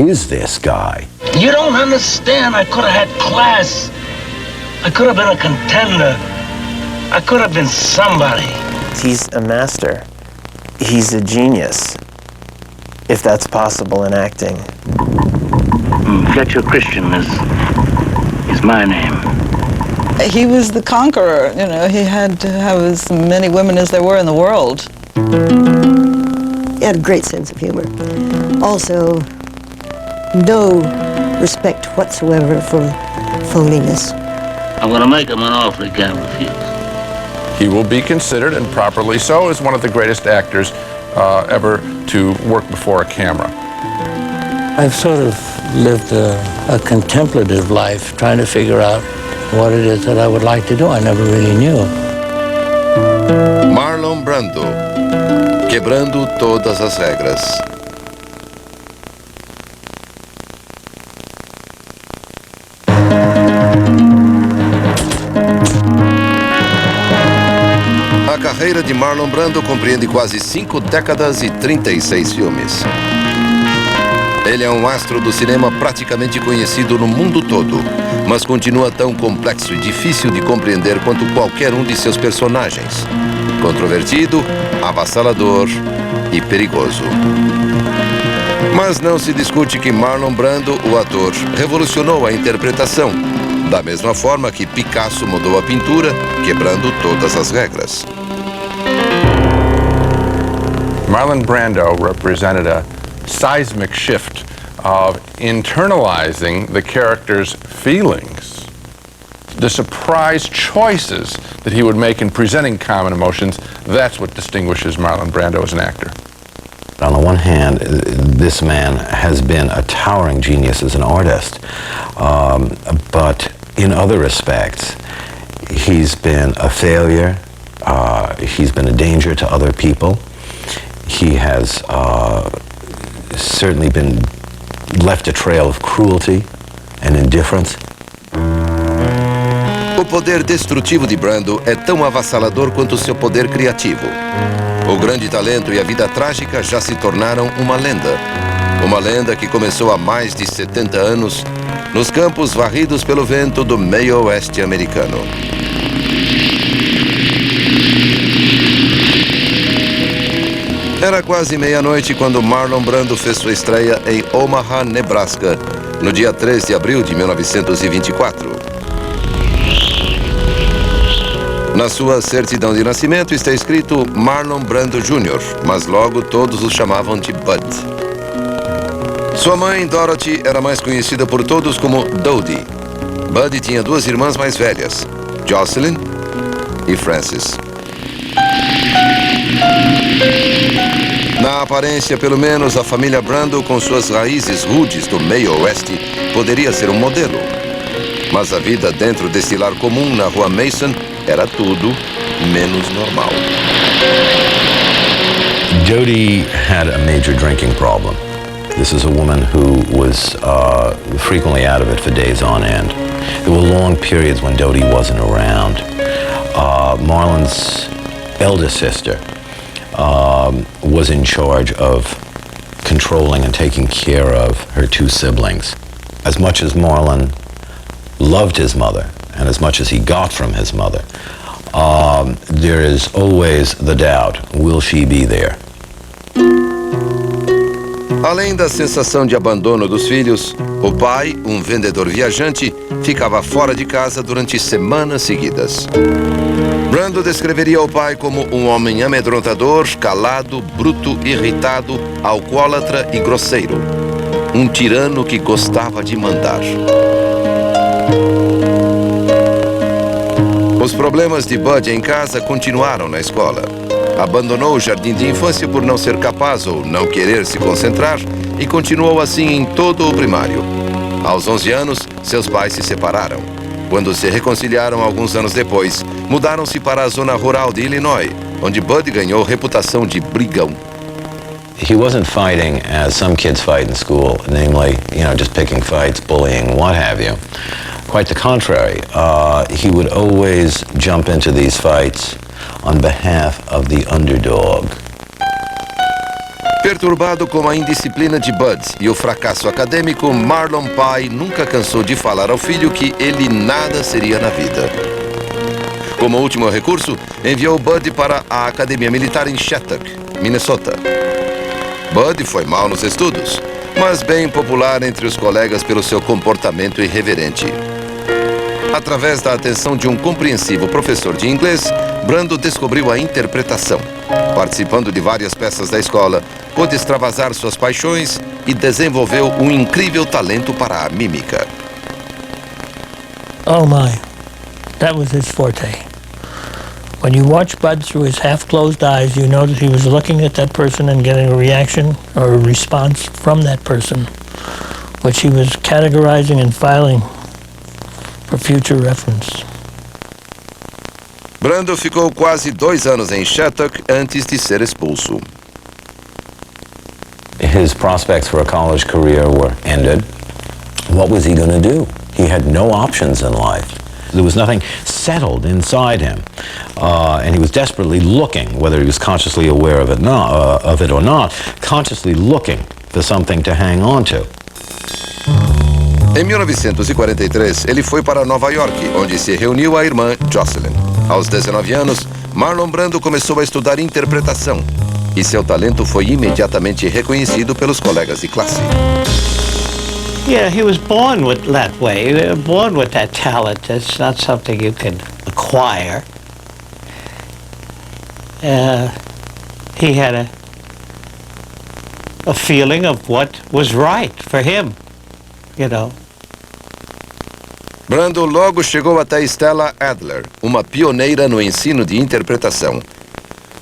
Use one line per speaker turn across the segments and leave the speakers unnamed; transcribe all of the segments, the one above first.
is this guy?
You don't understand. I could have had class. I could have been a contender. I could have been somebody.
He's a master. He's a genius, if that's possible in acting.
Fletcher Christian is my name.
He was the conqueror, you know. He had to have as many women as there were in the world.
He had a great sense of humor. Also, no respect whatsoever for phoniness.
I'm going to make him an offer he can't refuse.
He will be considered, and properly so, as one of the greatest actors ever to work before a camera.
I've sort of lived a contemplative life, trying to figure out what it is that I would like to do. I never really knew.
Marlon Brando, quebrando todas as regras. A carreira de Marlon Brando compreende quase 5 décadas e 36 filmes. Ele é um astro do cinema praticamente conhecido no mundo todo, mas continua tão complexo e difícil de compreender quanto qualquer um de seus personagens. Controvertido, avassalador e perigoso. Mas não se discute que Marlon Brando, o ator, revolucionou a interpretação, da mesma forma que Picasso mudou a pintura, quebrando todas as regras.
Marlon Brando represented a seismic shift of internalizing the character's feelings. The surprise choices that he would make in presenting common emotions, that's what distinguishes Marlon Brando as an actor.
On the one hand, this man has been a towering genius as an artist, but in other respects, he's been a failure, he's been a danger to other people. He has certainly been left a trail of cruelty and indifference.
O poder destrutivo de Brando é tão avassalador quanto seu poder criativo. O grande talento e a vida trágica já se tornaram uma lenda. Uma lenda que começou há mais de 70 anos nos campos varridos pelo vento do meio oeste americano. Era quase meia-noite quando Marlon Brando fez sua estreia em Omaha, Nebraska, no dia 3 de abril de 1924. Na sua certidão de nascimento está escrito Marlon Brando Jr., mas logo todos o chamavam de Bud. Sua mãe, Dorothy, era mais conhecida por todos como Dodie. Bud tinha 2 irmãs mais velhas, Jocelyn e Frances. Na aparência, pelo menos, a família Brando, com suas raízes rudes do meio oeste, poderia ser um modelo. Mas a vida dentro desse lar comum na rua Mason era tudo menos normal.
Dodie had a major drinking problem. This is a woman who was frequently out of it for days on end. There were long periods when Dodie wasn't around. Marlon's eldest sister was in charge of controlling and taking care of her 2 siblings. As much as Marlon loved his mother, and as much as he got from his mother, there is always the doubt, will she be there?
Além da sensação de abandono dos filhos, o pai, um vendedor viajante, ficava fora de casa durante semanas seguidas. Brando descreveria o pai como um homem amedrontador, calado, bruto, irritado, alcoólatra e grosseiro. Um tirano que gostava de mandar. Os problemas de Bud em casa continuaram na escola. Abandonou o jardim de infância por não ser capaz ou não querer se concentrar e continuou assim em todo o primário. Aos 11 anos, seus pais se separaram. Quando se reconciliaram alguns anos depois, mudaram-se para a zona rural de Illinois, onde Bud ganhou reputação de brigão.
He wasn't fighting as some kids fight in school, namely, just picking fights, bullying, what have you. Quite the contrary. He would always jump into these fights on behalf of the underdog.
Perturbado com a indisciplina de Bud e o fracasso acadêmico, Marlon pai nunca cansou de falar ao filho que ele nada seria na vida. Como último recurso, enviou Bud para a Academia Militar em Shattuck, Minnesota. Bud foi mal nos estudos, mas bem popular entre os colegas pelo seu comportamento irreverente. Através da atenção de um compreensivo professor de inglês, Brando descobriu a interpretação. Participando de várias peças da escola, pôde extravasar suas paixões e desenvolveu um incrível talento para a mímica.
Oh my, that was his forte. When you watch Bud through his half-closed eyes, you know that he was looking at that person and getting a reaction or a response from that person, which he was categorizing and filing for future reference.
Brando ficou quase 2 anos em Shattuck antes de ser expulso.
His prospects for a college career were ended. What was he going to do? He had no options in life. There was nothing settled inside him, and he was desperately looking, whether he was consciously aware of it or not, consciously looking for something to hang on to.
Em 1943, ele foi para Nova York, onde se reuniu à irmã Jocelyn. Aos 19 anos, Marlon Brando começou a estudar interpretação e seu talento foi imediatamente reconhecido pelos colegas de classe.
Yeah, he was born with that way, born with that talent. It's not something you can acquire. He had a feeling of what was right for him, you know.
Brando logo chegou até Stella Adler, uma pioneira no ensino de interpretação.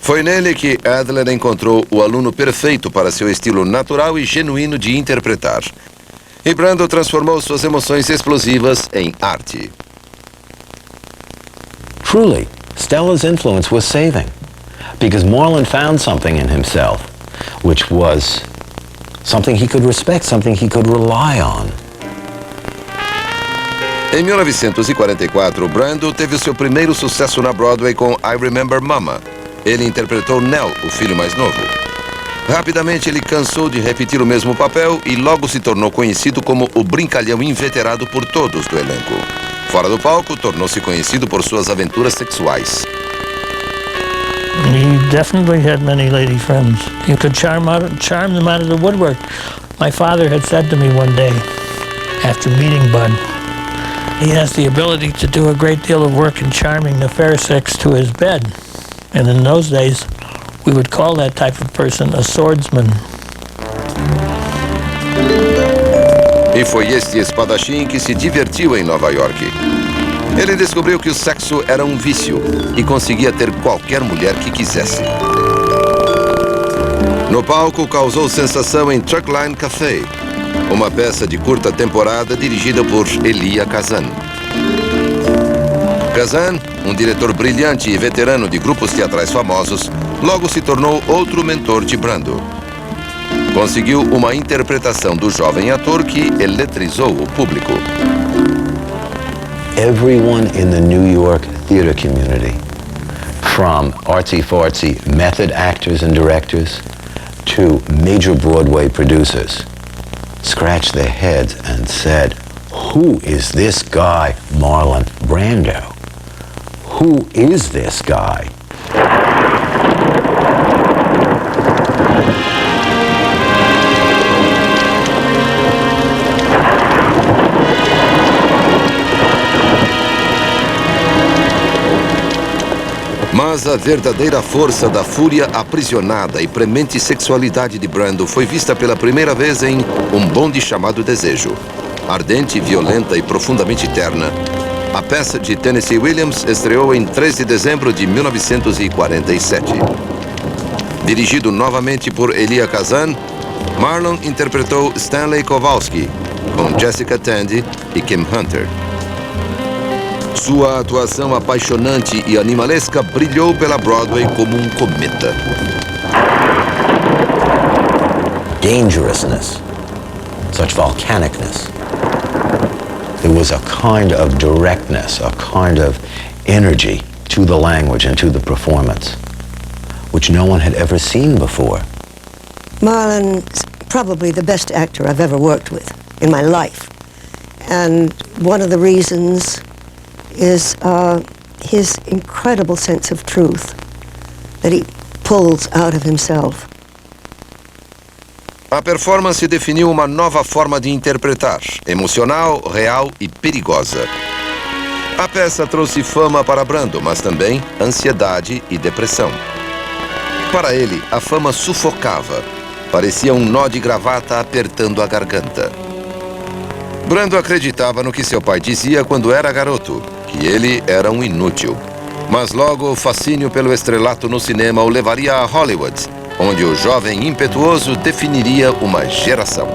Foi nele que Adler encontrou o aluno perfeito para seu estilo natural e genuíno de interpretar. E Brando transformou suas emoções explosivas em arte.
Truly, Stella's influence was saving, because Marlon found something in himself, which was something he could respect, something he could rely on.
Em 1944, Brando teve seu primeiro sucesso na Broadway com I Remember Mama. Ele interpretou Nell, o filho mais novo. Rapidamente ele cansou de repetir o mesmo papel e logo se tornou conhecido como o brincalhão inveterado por todos do elenco. Fora do palco, tornou-se conhecido por suas aventuras sexuais.
He definitely had many lady friends. He could charm them out of the woodwork. My father had said to me one day, after meeting Bud, he has the ability to do a great deal of work in charming the fair sex to his bed. And in those days, we would call that type of person a swordsman.
E foi este espadachim que se divertiu em Nova York. Ele descobriu que o sexo era um vício e conseguia ter qualquer mulher que quisesse. No palco, causou sensação em Truckline Café, uma peça de curta temporada dirigida por Elia Kazan. Kazan, um diretor brilhante e veterano de grupos teatrais famosos, logo se tornou outro mentor de Brando. Conseguiu uma interpretação do jovem ator que eletrizou o público.
Everyone in the New York theater community, from artsy-fartsy method actors and directors to major Broadway producers, scratched their heads and said, "Who is this guy, Marlon Brando? Who is this guy?"
Mas a verdadeira força da fúria aprisionada e premente sexualidade de Brando foi vista pela primeira vez em Um Bonde Chamado Desejo. Ardente, violenta e profundamente terna, a peça de Tennessee Williams estreou em 3 de dezembro de 1947. Dirigido novamente por Elia Kazan, Marlon interpretou Stanley Kowalski, com Jessica Tandy e Kim Hunter. Sua atuação apaixonante e animalesca brilhou pela Broadway como um cometa.
Dangerousness, such volcanicness. There was a kind of directness, a kind of energy to the language and to the performance, which no one had ever seen before.
Marlon's probably the best actor I've ever worked with in my life. And one of the reasons is his incredible sense of truth that he pulls out of himself.
A performance definiu uma nova forma de interpretar, emocional, real e perigosa. A peça trouxe fama para Brando, mas também ansiedade e depressão. Para ele, a fama sufocava. Parecia um nó de gravata apertando a garganta. Brando acreditava no que seu pai dizia quando era garoto, que ele era um inútil. Mas logo o fascínio pelo estrelato no cinema o levaria a Hollywood, onde o jovem impetuoso definiria uma geração.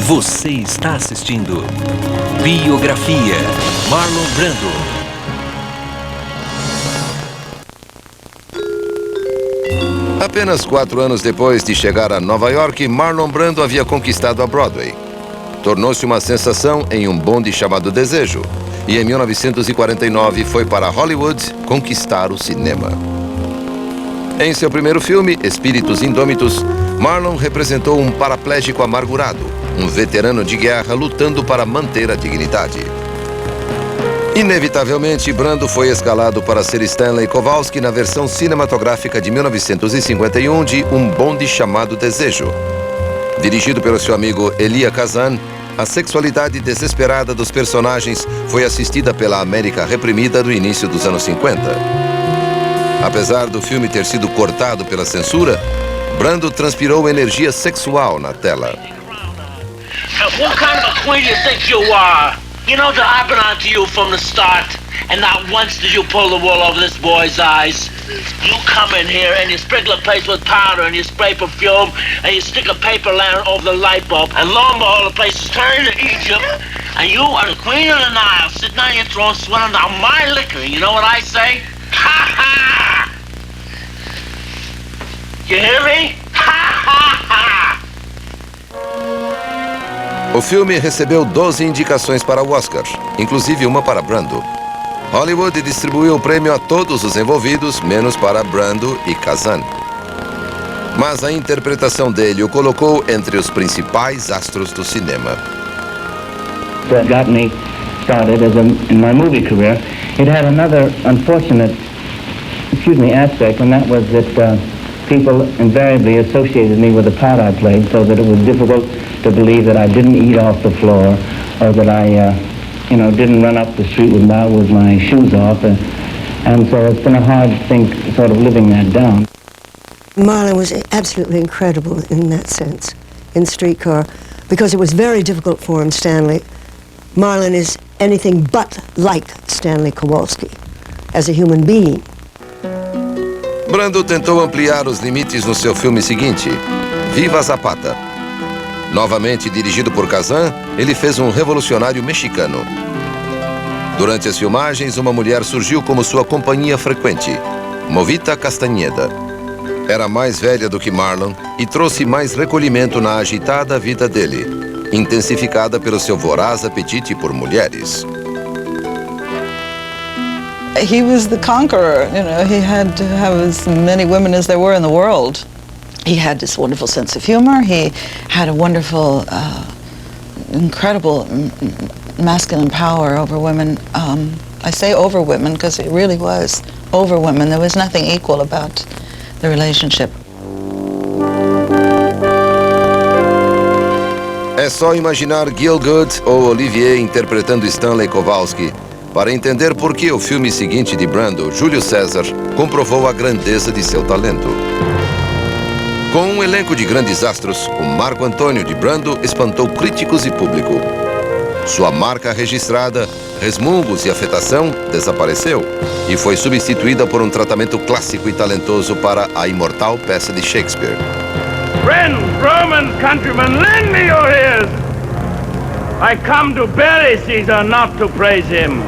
Você está assistindo Biografia Marlon Brando.
Apenas 4 anos depois de chegar a Nova York, Marlon Brando havia conquistado a Broadway. Tornou-se uma sensação em Um Bonde Chamado Desejo e em 1949 foi para Hollywood conquistar o cinema. Em seu primeiro filme, Espíritos Indômitos, Marlon representou um paraplégico amargurado, um veterano de guerra lutando para manter a dignidade. Inevitavelmente, Brando foi escalado para ser Stanley Kowalski na versão cinematográfica de 1951 de Um Bonde Chamado Desejo. Dirigido pelo seu amigo Elia Kazan, a sexualidade desesperada dos personagens foi assistida pela América reprimida no início dos anos 50. Apesar do filme ter sido cortado pela censura, Brando transpirou energia sexual na tela.
What kind of a queen do you think you are? You know that I've been on to you from the start, and not once did you pull the wool over this boy's eyes. You come in here and you sprinkle a place with powder and you spray perfume and you stick a paper lantern over the light bulb, and lo and behold, the place is turned to Egypt, and you are the queen of the Nile, sitting on your throne, swilling down my liquor. You know what I say? Ha ha! You hear me? Ha ha ha!
O filme recebeu 12 indicações para o Oscar, inclusive uma para Brando. Hollywood distribuiu o prêmio a todos os envolvidos, menos para Brando e Kazan. Mas a interpretação dele o colocou entre os principais astros do cinema.
That got me started in my movie career. It had another unfortunate, aspect, and that was that people invariably associated me with the part I played, so that it was difficult to believe that I didn't eat off the floor, or that I, didn't run up the street with my shoes off, and so it's been a hard thing, sort of living that down.
Marlon was absolutely incredible in that sense, in Streetcar, because it was very difficult for him, Stanley. Marlon is anything but like Stanley Kowalski, as a human being.
Brando tentou ampliar os limites no seu filme seguinte, Viva Zapata. Novamente dirigido por Kazan, ele fez um revolucionário mexicano. Durante as filmagens, uma mulher surgiu como sua companhia frequente, Movita Castañeda. Era mais velha do que Marlon e trouxe mais recolhimento na agitada vida dele, intensificada pelo seu voraz apetite por mulheres.
He was the conqueror, he had to have as many women as there were in the world. He had this wonderful sense of humor. He had a wonderful, incredible masculine power over women. I say over women because it really was over women. There was nothing equal about the relationship.
É só imaginar Gielgud ou Olivier interpretando Stanley Kowalski para entender por que o filme seguinte de Brando, Júlio César, comprovou a grandeza de seu talento. Com um elenco de grandes astros, o Marco Antônio de Brando espantou críticos e público. Sua marca registrada, resmungos e afetação, desapareceu e foi substituída por um tratamento clássico e talentoso para a imortal peça de Shakespeare.
Friends, Romans, countrymen, lend me your ears. I come to bury Caesar, not to praise him.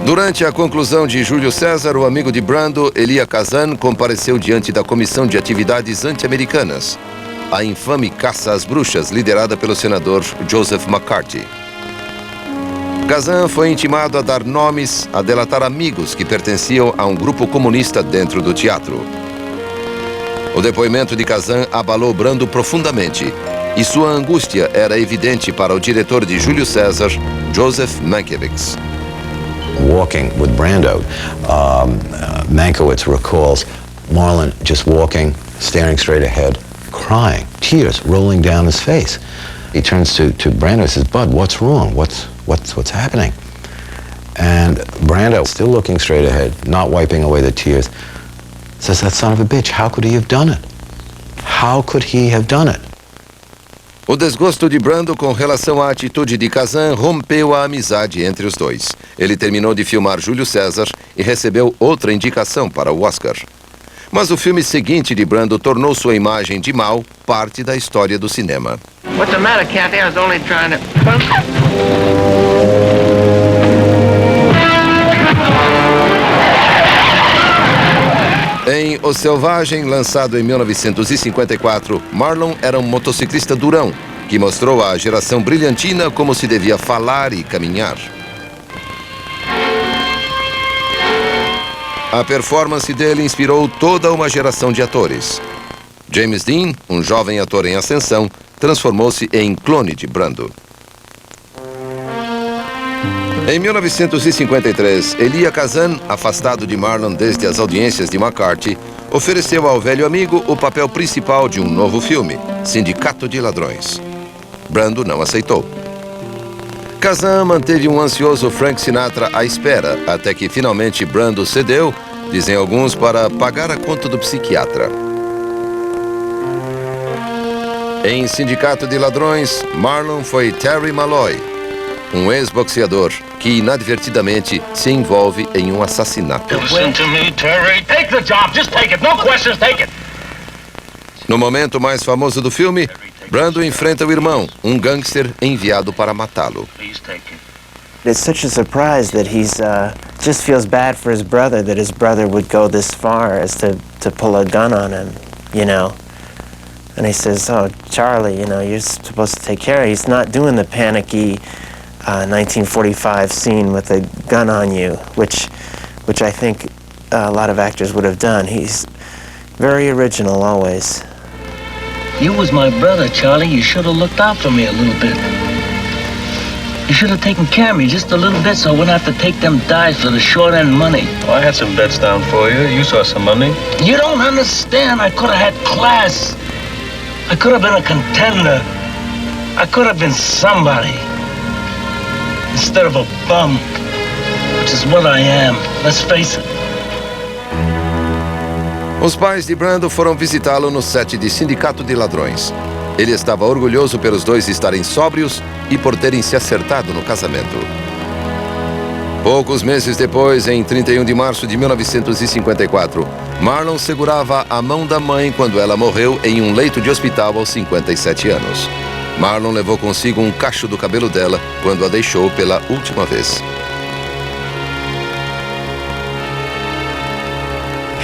Durante a conclusão de Júlio César, o amigo de Brando, Elia Kazan, compareceu diante da Comissão de Atividades Anti-Americanas, a infame caça às bruxas liderada pelo senador Joseph McCarthy. Kazan foi intimado a dar nomes, a delatar amigos que pertenciam a um grupo comunista dentro do teatro. O depoimento de Kazan abalou Brando profundamente e sua angústia era evidente para o diretor de Júlio César, Joseph Mankiewicz.
Walking with Brando, Mankiewicz recalls Marlon just walking, staring straight ahead, crying, tears rolling down his face. He turns to Brando and says, "Bud, what's wrong? What's happening?" And Brando, still looking straight ahead, not wiping away the tears, says, "That son of a bitch, how could he have done it? How could he have done it?"
O desgosto de Brando com relação à atitude de Kazan rompeu a amizade entre os dois. Ele terminou de filmar Júlio César e recebeu outra indicação para o Oscar. Mas o filme seguinte de Brando tornou sua imagem de mal parte da história do cinema.
What's the matter, Kathy? I was only trying to...
Em O Selvagem, lançado em 1954, Marlon era um motociclista durão, que mostrou à geração brilhantina como se devia falar e caminhar. A performance dele inspirou toda uma geração de atores. James Dean, um jovem ator em ascensão, transformou-se em clone de Brando. Em 1953, Elia Kazan, afastado de Marlon desde as audiências de McCarthy, ofereceu ao velho amigo o papel principal de um novo filme, Sindicato de Ladrões. Brando não aceitou. Kazan manteve um ansioso Frank Sinatra à espera, até que finalmente Brando cedeu, dizem alguns, para pagar a conta do psiquiatra. Em Sindicato de Ladrões, Marlon foi Terry Malloy, um ex-boxeador que inadvertidamente se envolve em um assassinato.
Listen to me, Terry. Take the job. Just take it. No questions. Take it.
No momento mais famoso do filme, Brando enfrenta o irmão, um gangster enviado para matá-lo.
Please take it.
It's such a surprise that he's just feels bad for his brother that his brother would go this far as to pull a gun on him, you know. And he says, "Oh, Charlie, you know, you're supposed to take care of him. He's not doing the panicky 1945 scene with a gun on you, which I think a lot of actors would have done. He's very original always."
You was my brother, Charlie. You should have looked out for me a little bit. You should have taken care of me just a little bit so I wouldn't have to take them dives for the short end money.
Well, I had some bets down for you. You saw some money.
You don't understand. I could have had class. I could have been a contender. I could have been somebody. Instead of a bum, which is what I am. Let's face it.
Os pais de Brando foram visitá-lo no set de Sindicato de Ladrões. Ele estava orgulhoso pelos dois estarem sóbrios e por terem se acertado no casamento. Poucos meses depois, em 31 de março de 1954, Marlon segurava a mão da mãe quando ela morreu em um leito de hospital aos 57 anos. Marlon levou consigo um cacho do cabelo dela quando a deixou pela última vez.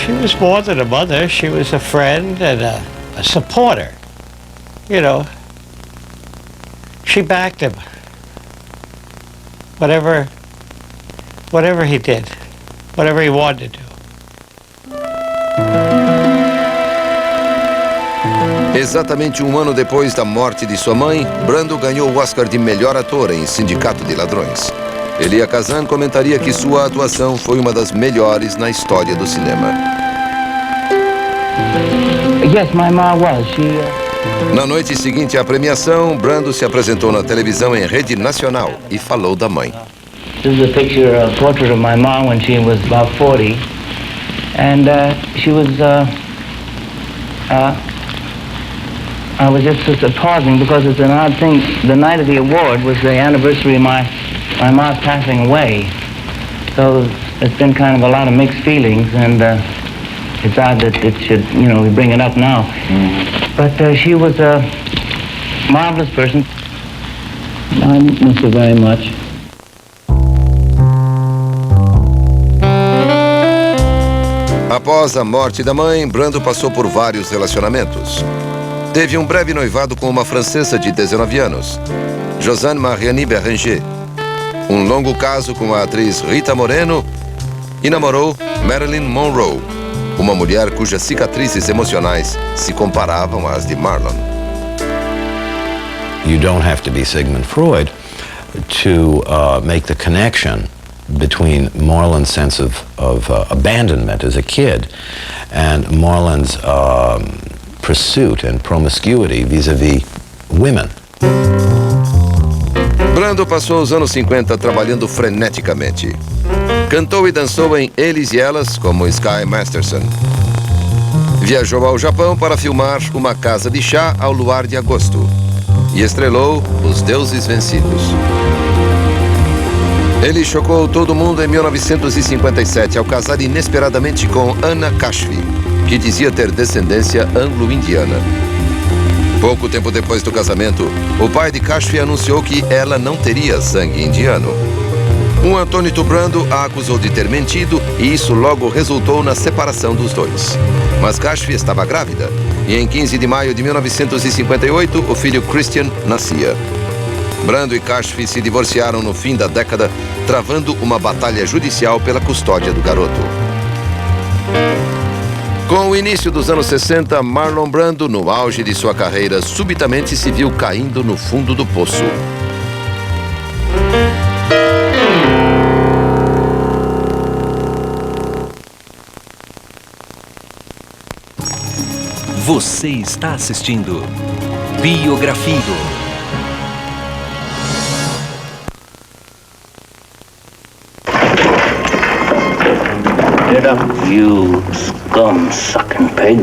She was more than a mother. She was a friend and a supporter. You know, she backed him. Whatever he did, whatever he wanted to do.
Exatamente um ano depois da morte de sua mãe, Brando ganhou o Oscar de melhor ator em Sindicato de Ladrões. Elia Kazan comentaria que sua atuação foi uma das melhores na história do cinema.
Yes, my mom was.
Na noite seguinte à premiação, Brando se apresentou na televisão em rede nacional e falou da mãe.
This is a picture, a portrait of my mom when she was about 40. And she was, I was just pausing because it's an odd thing. The night of the award was the anniversary of my mom's passing away. So it's been kind of a lot of mixed feelings, and it's odd that it should, you know, we bring it up now. But she was a marvelous person. I miss her very much.
Após a morte da mãe, Brando passou por vários relacionamentos. Teve um breve noivado com uma francesa de 19 anos, Josanne Mariani Béranger. um longo caso com a atriz Rita Moreno e namorou Marilyn Monroe, uma mulher cujas cicatrizes emocionais se comparavam às de Marlon.
You don't have to be Sigmund Freud to make the connection between Marlon's sense of abandonment as a kid and Marlon's pursuit and promiscuity vis-à-vis women.
Brando passou os anos 50 trabalhando freneticamente. Cantou e dançou em Eles e Elas como Sky Masterson. Viajou ao Japão para filmar Uma Casa de Chá ao luar de agosto e estrelou Os Deuses Vencidos. Ele chocou todo mundo em 1957 ao casar inesperadamente com Anna Kashfi, que dizia ter descendência anglo-indiana. Pouco tempo depois do casamento, o pai de Kashfi anunciou que ela não teria sangue indiano. Um atônito Brando a acusou de ter mentido e isso logo resultou na separação dos dois. Mas Kashfi estava grávida e em 15 de maio de 1958 o filho Christian nascia. Brando e Kashfi se divorciaram no fim da década, travando uma batalha judicial pela custódia do garoto. Com o início dos anos 60, Marlon Brando, no auge de sua carreira, subitamente se viu caindo no fundo do poço.
Você está assistindo Biografia.
Get up, you scum-sucking pig.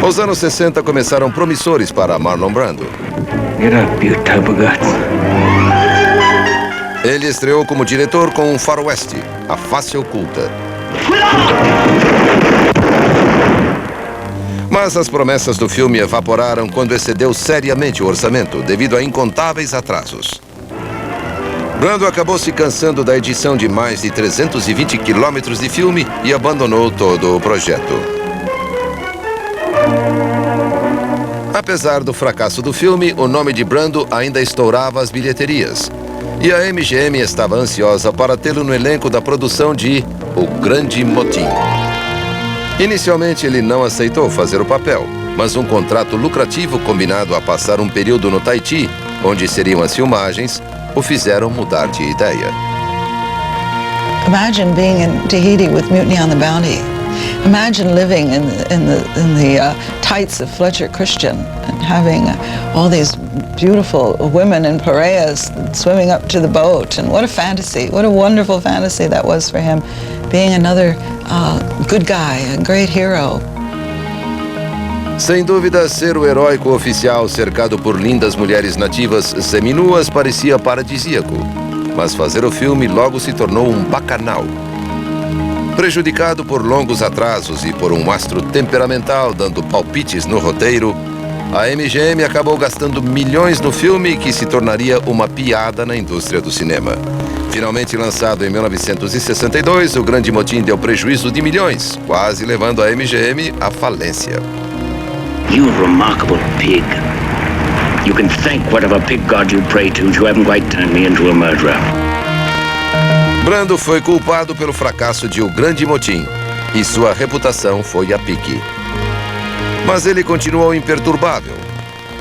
Os anos 60 começaram promissores para Marlon Brando.
Get up, you turboguts.
Ele estreou como diretor com um faroeste, A Face Oculta. Mas as promessas do filme evaporaram quando excedeu seriamente o orçamento, devido a incontáveis atrasos. Brando acabou se cansando da edição de mais de 320 quilômetros de filme e abandonou todo o projeto. Apesar do fracasso do filme, o nome de Brando ainda estourava as bilheterias. E a MGM estava ansiosa para tê-lo no elenco da produção de O Grande Motim. Inicialmente ele não aceitou fazer o papel, mas um contrato lucrativo combinado a passar um período no Tahiti, onde seriam as filmagens, o fizeram mudar de ideia.
Imagine being in Tahiti with Mutiny on the Bounty. Imagine living in the tights of Fletcher Christian and having all these beautiful women in pareas swimming up to the boat. And what a fantasy, what a wonderful fantasy that was for him, being another good guy, a great hero.
Sem dúvida, ser o heróico oficial cercado por lindas mulheres nativas seminuas parecia paradisíaco. Mas fazer o filme logo se tornou um bacanal. Prejudicado por longos atrasos e por um astro temperamental dando palpites no roteiro, a MGM acabou gastando milhões no filme que se tornaria uma piada na indústria do cinema. Finalmente lançado em 1962, O Grande Motim deu prejuízo de milhões, quase levando a MGM à falência.
You remarkable pig. You can thank whatever pig god you pray to haven't quite turned me into a murderer.
Brando foi culpado pelo fracasso de O Grande Motim e sua reputação foi a pique. Mas ele continuou imperturbável.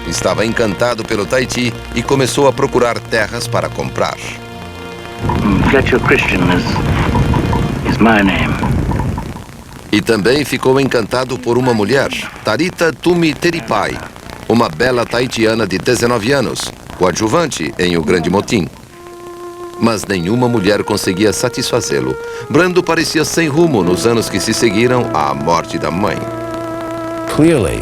Estava encantado pelo Tahiti e começou a procurar terras para comprar.
Fletcher Christian is my name.
E também ficou encantado por uma mulher, Tarita Tumi Teripai, uma bela tahitiana de 19 anos, coadjuvante em O Grande Motim. Mas nenhuma mulher conseguia satisfazê-lo. Brando parecia sem rumo nos anos que se seguiram à morte da mãe.
Clearly,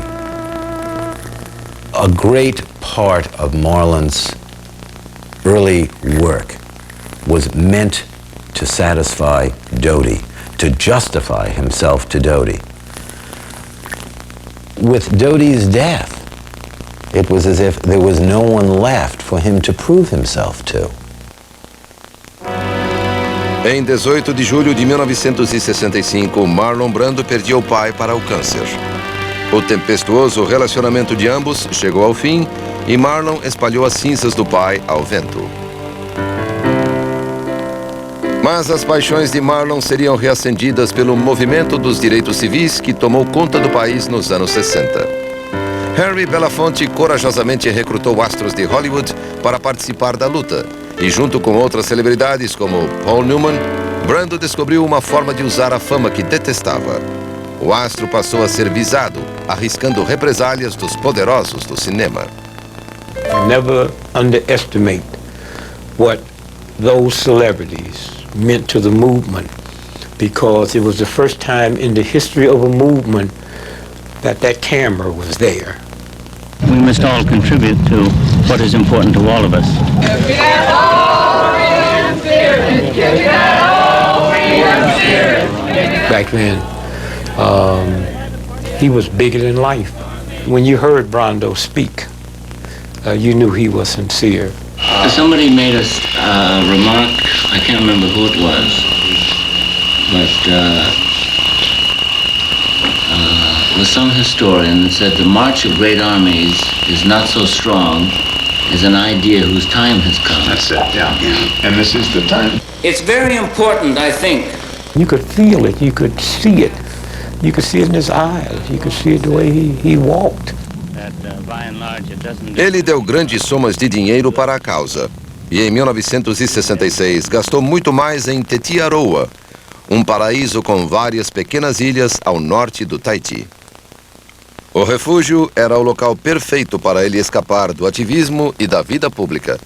a great part of Marlon's early work was meant to satisfy Dodi, to justify himself to Dodi. With Dodi's death, it was as if there was no one left for him to prove himself to.
Em 18 de julho de 1965, Marlon Brando perdia o pai para o câncer. O tempestuoso relacionamento de ambos chegou ao fim e Marlon espalhou as cinzas do pai ao vento. Mas as paixões de Marlon seriam reacendidas pelo movimento dos direitos civis que tomou conta do país nos anos 60. Harry Belafonte corajosamente recrutou astros de Hollywood para participar da luta e, junto com outras celebridades como Paul Newman, Brando descobriu uma forma de usar a fama que detestava. O astro passou a ser visado, arriscando represálias dos poderosos do cinema.
Never underestimate what those celebrities meant to the movement, because it was the first time in the history of a movement that camera was there.
We must all contribute to what is important to all of us.
Back then, he was bigger than life. When you heard Brando speak, you knew he was sincere.
Somebody made a remark, I can't remember who it was, but it was some historian that said the march of great armies is not so strong as an idea whose time has come.
That's it, yeah. And this is the time.
It's very important, I think.
You could feel it, you could see it. You could see it in his eyes, you could see it the way he walked.
Ele deu grandes somas de dinheiro para a causa e em 1966 gastou muito mais em Tetiaroa, um paraíso com várias pequenas ilhas ao norte do Tahiti. O refúgio era o local perfeito para ele escapar do ativismo e da vida pública.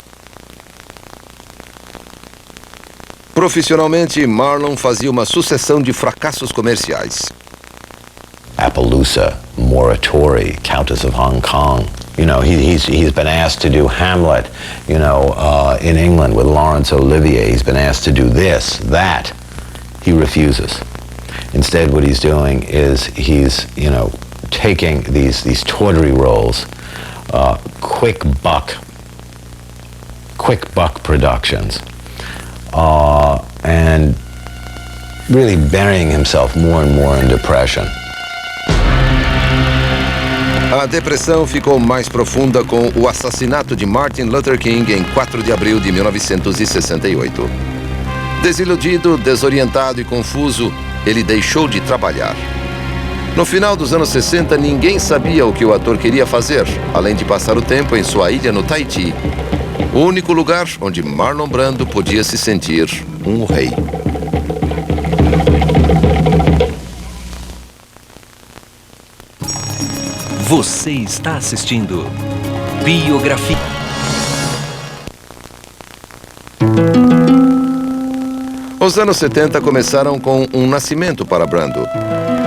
Profissionalmente, Marlon fazia uma sucessão de fracassos comerciais.
Appaloosa, Moratori, Countess of Hong Kong. You know, he's been asked to do Hamlet, you know, in England with Laurence Olivier. He's been asked to do this, that. He refuses. Instead, what he's doing is he's, you know, taking these tawdry roles, quick buck productions, and really burying himself more and more in depression.
A depressão ficou mais profunda com o assassinato de Martin Luther King em 4 de abril de 1968. Desiludido, desorientado e confuso, ele deixou de trabalhar. No final dos anos 60, ninguém sabia o que o ator queria fazer, além de passar o tempo em sua ilha no Tahiti, o único lugar onde Marlon Brando podia se sentir um rei.
Você está assistindo Biografia.
Os anos 70 começaram com um nascimento para Brando.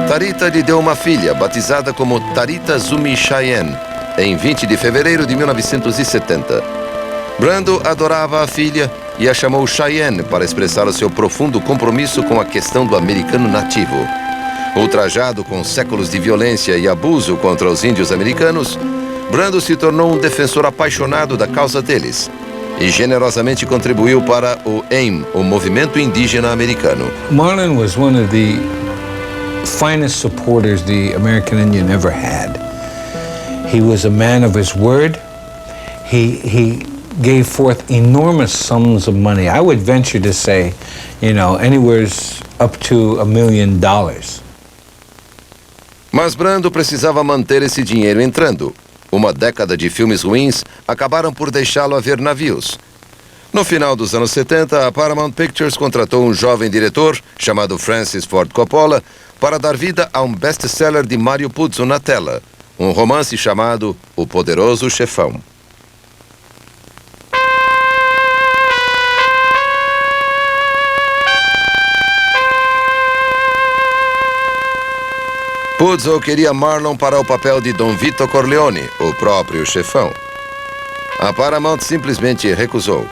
Tarita lhe deu uma filha, batizada como Tarita Zumi Cheyenne, em 20 de fevereiro de 1970. Brando adorava a filha e a chamou Cheyenne para expressar o seu profundo compromisso com a questão do americano nativo. Ultrajado com séculos de violência e abuso contra os índios americanos, Brando se tornou um defensor apaixonado da causa deles e generosamente contribuiu para o AIM, o Movimento Indígena Americano.
Marlon was one of the finest supporters the American Indian ever had. He was a man of his word. He gave forth enormous sums of money. I would venture to say, you know, anywhere up to $1 million.
Mas Brando precisava manter esse dinheiro entrando. Uma década de filmes ruins acabaram por deixá-lo a ver navios. No final dos anos 70, a Paramount Pictures contratou um jovem diretor chamado Francis Ford Coppola para dar vida a um best-seller de Mario Puzo na tela, um romance chamado O Poderoso Chefão. Puzo queria Marlon para o papel de Don Vito Corleone, o próprio chefão. A Paramount simplesmente recusou.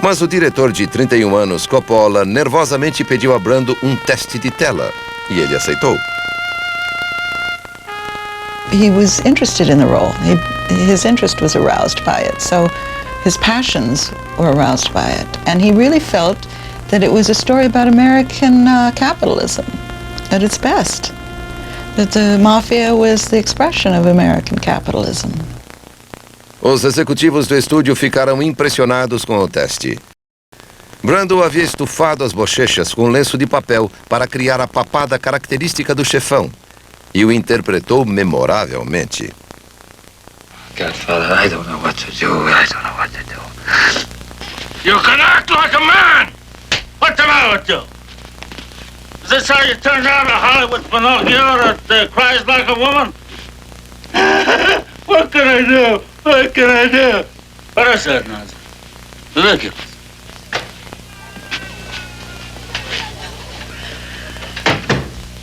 Mas o diretor de 31 anos, Coppola, nervosamente pediu a Brando um teste de tela, e ele aceitou.
He was interested in the role. His interest was aroused by it, so his passions were aroused by it. And he really felt that it was a story about American capitalism at its best. that the mafia was the expression of American capitalism.
Os executivos do estúdio ficaram impressionados com o teste. Brando havia estufado as bochechas com um lenço de papel para criar a papada característica do chefão e o interpretou memoravelmente.
Godfather, I don't know what to do. I don't know what to do.
You can act like a man! What's the matter with you? Is this how you turn out a Hollywood Pinocchio that cries like a woman? What can I do? What can I do? What is that nonsense? Ridiculous.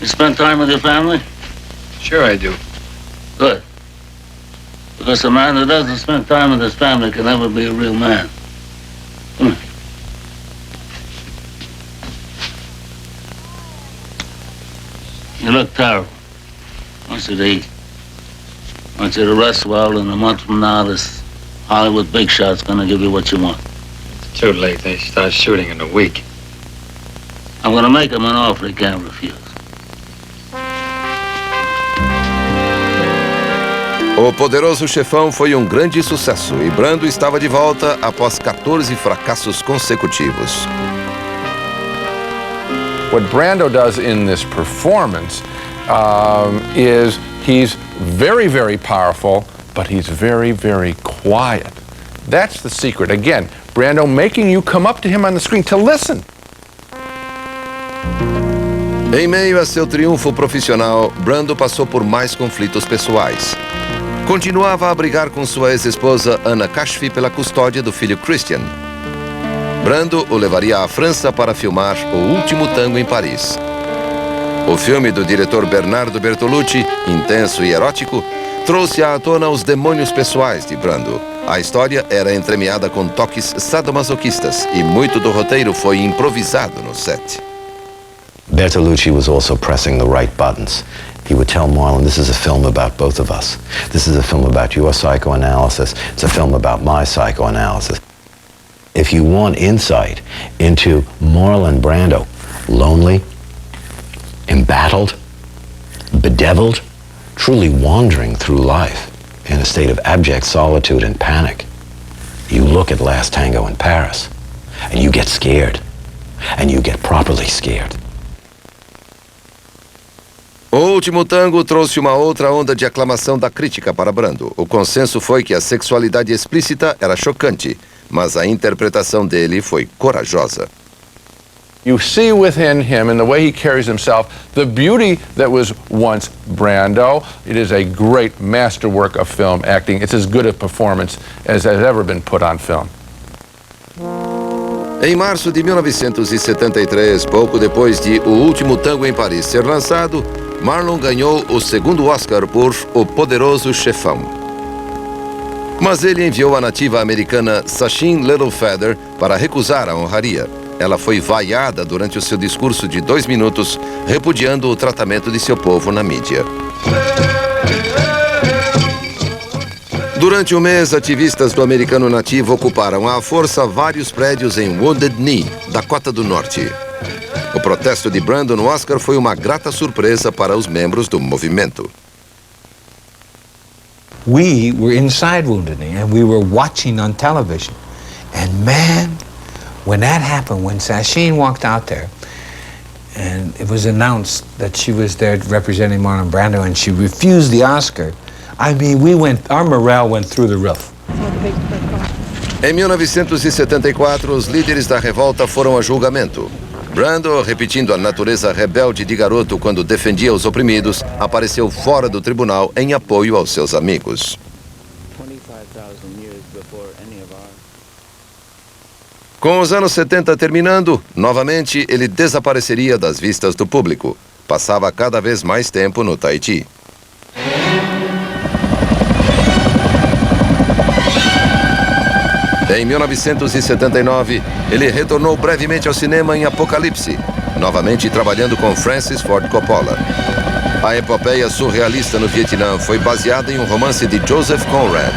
You spend time with your family?
Sure I do.
Good. Because a man that doesn't spend time with his family can never be a real man. You look terrible. I want you to eat. I want you to rest well, and a month from now, this Hollywood big shot's gonna give you what you want.
It's too late. They start shooting in a week.
I'm gonna make him an offer he can't refuse.
O Poderoso Chefão foi um grande sucesso e Brando estava de volta após 14 fracassos consecutivos.
What Brando does in this performance is he's very, very powerful, but he's very, very quiet. That's the secret. Again, Brando making you come up to him on the screen to listen.
Em meio a seu triunfo profissional, Brando passou por mais conflitos pessoais. Continuava a brigar com sua ex-esposa Anna Kashfi pela custódia do filho Christian. Brando o levaria à França para filmar O Último Tango em Paris. O filme do diretor Bernardo Bertolucci, intenso e erótico, trouxe à tona os demônios pessoais de Brando. A história era entremeada com toques sadomasoquistas e muito do roteiro foi improvisado no set.
Bertolucci was also pressing the right buttons. He would tell Marlon, this is a film about both of us. This is a film about your psychoanalysis. It's a film about my psychoanalysis. If you want insight into Marlon Brando, lonely, embattled, bedeviled, truly wandering through life in a state of abject solitude and panic, you look at Last Tango in Paris, and you get scared, and you get properly scared.
O Último Tango trouxe uma outra onda de aclamação da crítica para Brando. O consenso foi que a sexualidade explícita era chocante, mas a interpretação dele foi corajosa.
You see within him, in the way he carries himself, the beauty that was once Brando. It is a great masterwork of film acting. It's as good a performance as has ever been put on film.
Em março de 1973, pouco depois de O Último Tango em Paris ser lançado, Marlon ganhou o segundo Oscar por O Poderoso Chefão. Mas ele enviou a nativa americana Sacheen Littlefeather para recusar a honraria. Ela foi vaiada durante o seu discurso de 2 minutos, repudiando o tratamento de seu povo na mídia. Durante um mês, ativistas do americano nativo ocuparam à força vários prédios em Wounded Knee, Dakota do Norte. O protesto de Brando no Oscar foi uma grata surpresa para os membros do movimento.
We were inside Wounded Knee and we were watching on television. And man, when that happened, when Sacheen walked out there and it was announced that she was there representing Marlon Brando and she refused the Oscar, I mean, our morale went through the roof.
Em 1974, os líderes da revolta foram a julgamento. Brando, repetindo a natureza rebelde de garoto quando defendia os oprimidos, apareceu fora do tribunal em apoio aos seus amigos. Com os anos 70 terminando, novamente ele desapareceria das vistas do público. Passava cada vez mais tempo no Tahiti. Em 1979, ele retornou brevemente ao cinema em Apocalipse, novamente trabalhando com Francis Ford Coppola. A epopeia surrealista no Vietnã foi baseada em um romance de Joseph Conrad.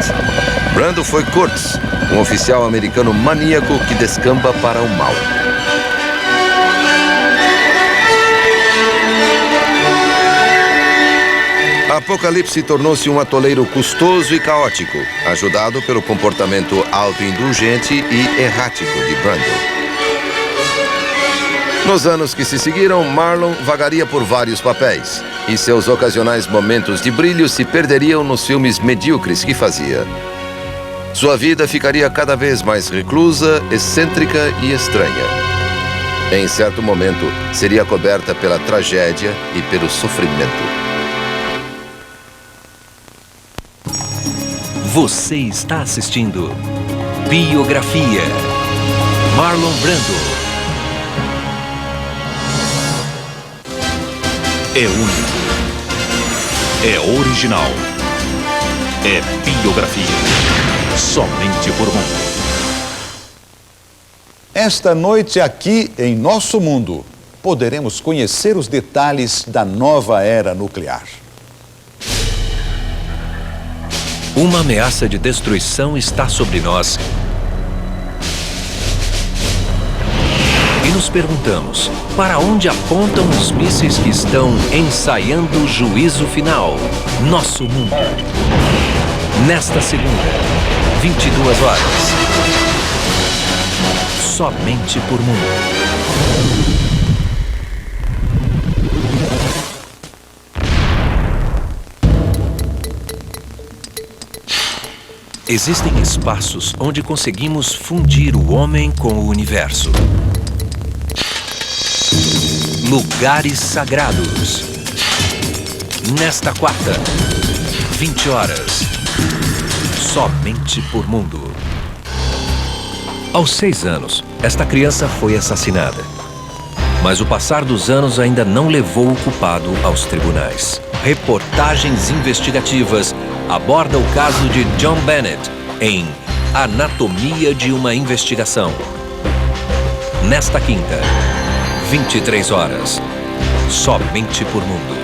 Brando foi Kurtz, um oficial americano maníaco que descamba para o mal. Apocalipse tornou-se um atoleiro custoso e caótico, ajudado pelo comportamento autoindulgente e errático de Brando. Nos anos que se seguiram, Marlon vagaria por vários papéis, e seus ocasionais momentos de brilho se perderiam nos filmes medíocres que fazia. Sua vida ficaria cada vez mais reclusa, excêntrica e estranha. Em certo momento, seria coberta pela tragédia e pelo sofrimento.
Você está assistindo Biografia. Marlon Brando.
É único. É original. É biografia. Somente por mundo.
Esta noite aqui em nosso mundo, poderemos conhecer os detalhes da nova era nuclear.
Uma ameaça de destruição está sobre nós. E nos perguntamos, para onde apontam os mísseis que estão ensaiando o juízo final? Nosso mundo. Nesta segunda, 22 horas. Somente por mundo. Existem espaços onde conseguimos fundir o homem com o universo. Lugares sagrados. Nesta quarta, 20 horas. Somente por mundo. Aos 6 anos, esta criança foi assassinada. Mas o passar dos anos ainda não levou o culpado aos tribunais. Reportagens investigativas abordam o caso de John Bennett em Anatomia de uma Investigação. Nesta quinta, 23 horas. Somente por mundo.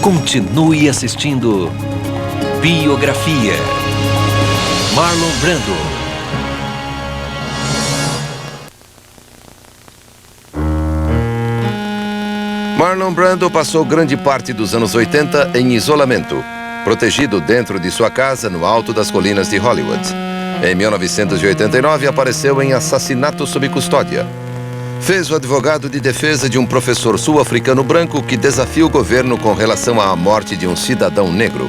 Continue assistindo Biografia. Marlon Brando.
Marlon Brando passou grande parte dos anos 80 em isolamento, protegido dentro de sua casa no alto das colinas de Hollywood. Em 1989, apareceu em Assassinato sob Custódia. Fez o advogado de defesa de um professor sul-africano branco que desafia o governo com relação à morte de um cidadão negro.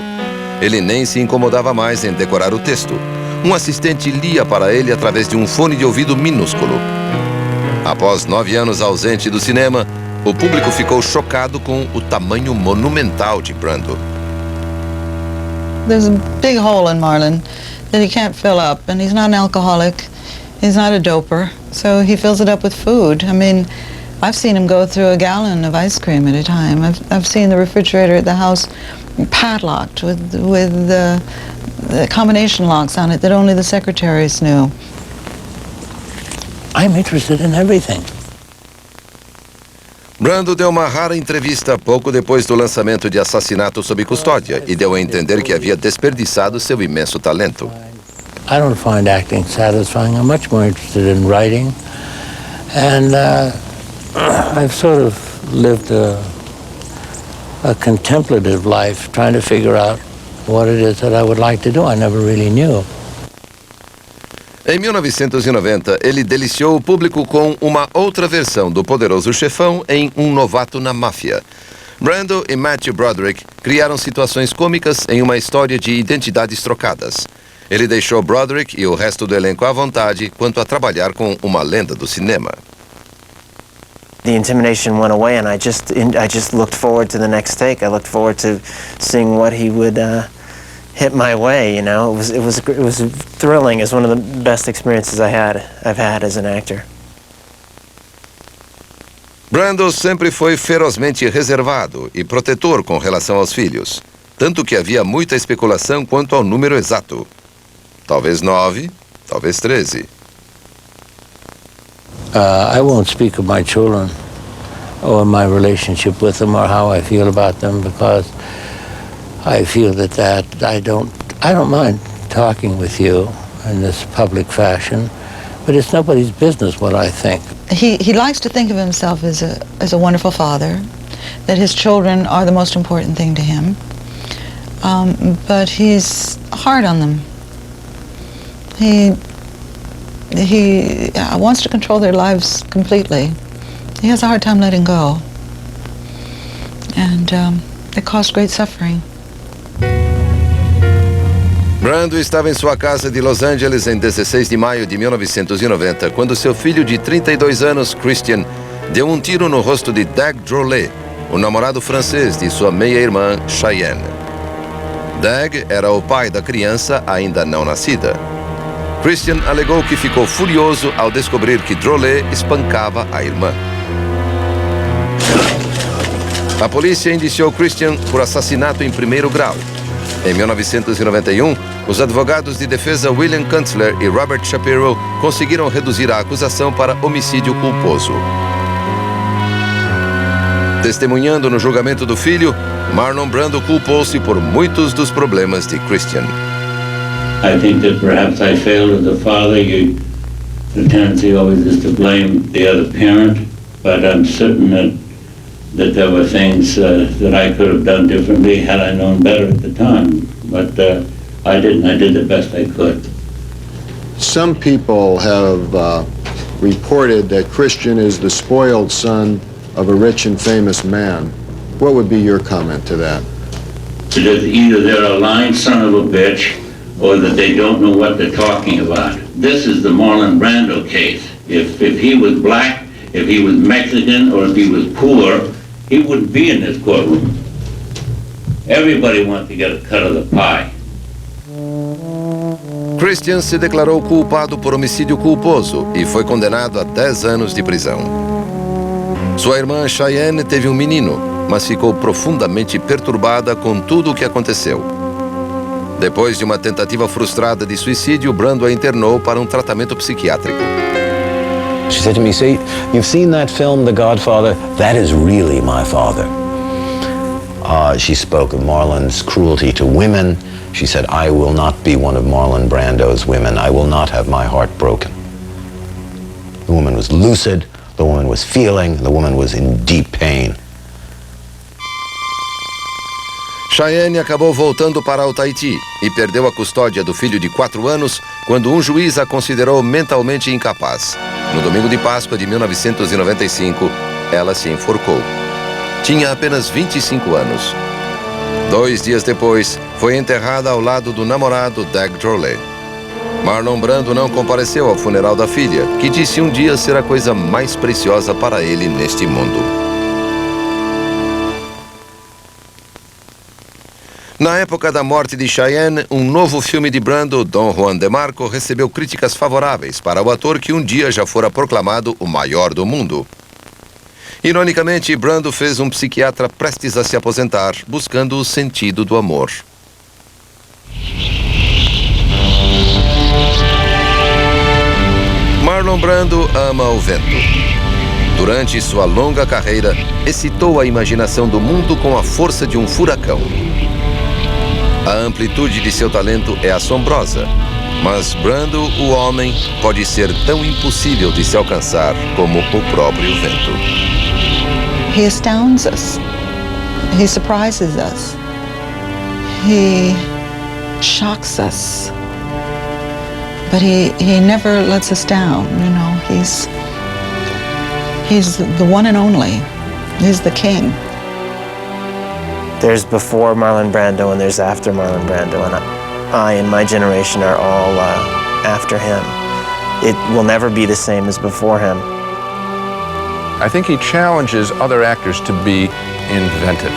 Ele nem se incomodava mais em decorar o texto. Um assistente lia para ele através de um fone de ouvido minúsculo. Após 9 anos ausente do cinema, o público ficou chocado com o tamanho monumental de Brando.
There's a big hole in Marlon that he can't fill up, and he's not an alcoholic, he's not a doper, so he fills it up with food. I mean, I've seen him go through a gallon of ice cream at a time. I've seen the refrigerator at the house padlocked with the combination locks on it that only the secretaries knew.
I'm interested in everything.
Brando deu uma rara entrevista pouco depois do lançamento de Assassinato sob Custódia e deu a entender que havia desperdiçado seu imenso talento.
I don't find acting satisfying. I'm much more interested in writing. And I've sort of lived a contemplative life, trying to figure out what it is that I would like to do. I never really knew.
Em 1990, ele deliciou o público com uma outra versão do Poderoso Chefão em Um Novato na Máfia. Brando e Matthew Broderick criaram situações cômicas em uma história de identidades trocadas. Ele deixou Broderick e o resto do elenco à vontade quanto a trabalhar com uma lenda do cinema.
The intimidation went away, and I just looked forward to the next take. I looked forward to seeing what he would hit my way. You know, it was thrilling. It's one of the best experiences I've had as an actor.
Brando sempre foi ferozmente reservado e protetor com relação aos filhos, tanto que havia muita especulação quanto ao número exato. Talvez 9, talvez 13.
I won't speak of my children or my relationship with them or how I feel about them, because I feel that I don't mind talking with you in this public fashion, but it's nobody's business what I think.
He likes to think of himself as a wonderful father, that his children are the most important thing to him, but he's hard on them. He wants to control their lives completely. He has a hard time letting go, and it caused great suffering.
Brando estava em sua casa de Los Angeles em 16 de maio de 1990, quando seu filho de 32 anos, Christian, deu um tiro no rosto de Dag Drolet, o namorado francês de sua meia-irmã, Cheyenne. Dag era o pai da criança ainda não nascida. Christian alegou que ficou furioso ao descobrir que Drolet espancava a irmã. A polícia indiciou Christian por assassinato em primeiro grau. Em 1991, os advogados de defesa William Kunstler e Robert Shapiro conseguiram reduzir a acusação para homicídio culposo. Testemunhando no julgamento do filho, Marlon Brando culpou-se por muitos dos problemas de Christian.
I think that perhaps I failed as a father. The tendency always is to blame the other parent, but I'm certain that there were things that I could have done differently had I known better at the time. But I didn't. I did the best I could.
Some people have reported that Christian is the spoiled son of a rich and famous man. What would be your comment to that?
That either they're a lying son of a bitch or that they don't know what they're talking about. This is the Marlon Brando case. If he was black, if he was Mexican, or if he was poor, he wouldn't be in this courtroom. Everybody wants to get a cut of the pie.
Christian se declarou culpado por homicídio culposo e foi condenado a 10 anos de prisão. Sua irmã Cheyenne teve um menino, mas ficou profundamente perturbada com tudo o que aconteceu. Depois de uma tentativa frustrada de suicídio, Brando a internou para um tratamento psiquiátrico.
She said to me, "See, you've seen that film, The Godfather? That is really my father." She spoke of Marlon's cruelty to women. She said, "I will not be one of Marlon Brando's women. I will not have my heart broken." The woman was lucid, the woman was feeling, the woman was in deep pain.
Cheyenne acabou voltando para o Tahiti e perdeu a custódia do filho de 4 anos quando um juiz a considerou mentalmente incapaz. No domingo de Páscoa de 1995, ela se enforcou. Tinha apenas 25 anos. 2 dias depois, foi enterrada ao lado do namorado Dag Drolet. Marlon Brando não compareceu ao funeral da filha, que disse um dia ser a coisa mais preciosa para ele neste mundo. Na época da morte de Cheyenne, um novo filme de Brando, Don Juan de Marco, recebeu críticas favoráveis para o ator que um dia já fora proclamado o maior do mundo. Ironicamente, Brando fez um psiquiatra prestes a se aposentar, buscando o sentido do amor. Marlon Brando ama o vento. Durante sua longa carreira, excitou a imaginação do mundo com a força de um furacão. A amplitude de seu talento é assombrosa, mas Brando, o homem, pode ser tão impossível de se alcançar como o próprio vento.
He astounds us. He surprises us. He shocks us. But he never lets us down, you know. He's the one and only. He's the king.
There's before Marlon Brando and there's after Marlon Brando, and I and my generation are all after him. It will never be the same as before him.
I think he challenges other actors to be inventive.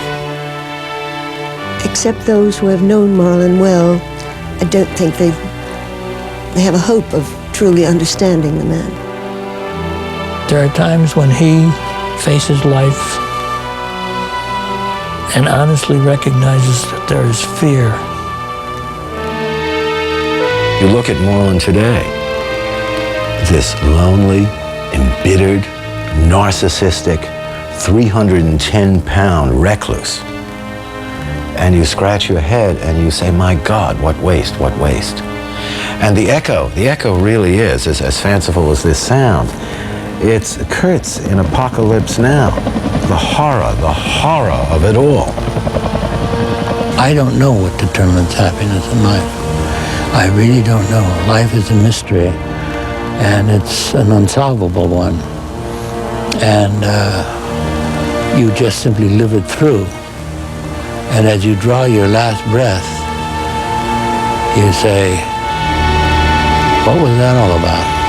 Except those who have known Marlon well, I don't think they have a hope of truly understanding the man.
There are times when he faces life and honestly recognizes that there is fear.
You look at Marlon today, this lonely, embittered, narcissistic, 310-pound recluse, and you scratch your head and you say, my God, what waste, what waste. And the echo really is, as fanciful as this sounds, it's Kurtz in Apocalypse Now. The horror of it all.
I don't know what determines happiness in life. I really don't know. Life is a mystery, and it's an unsolvable one. And you just simply live it through. And as you draw your last breath, you say, what was that all about?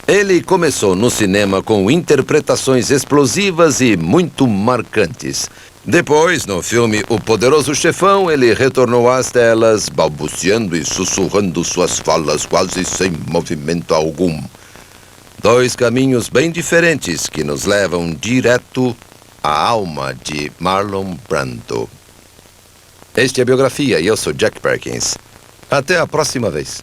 Ele começou no cinema com interpretações explosivas e muito marcantes. Depois, no filme O Poderoso Chefão, ele retornou às telas, balbuciando e sussurrando suas falas quase sem movimento algum. Dois caminhos bem diferentes que nos levam direto à alma de Marlon Brando. Este é a Biografia e eu sou Jack Perkins. Até a próxima vez.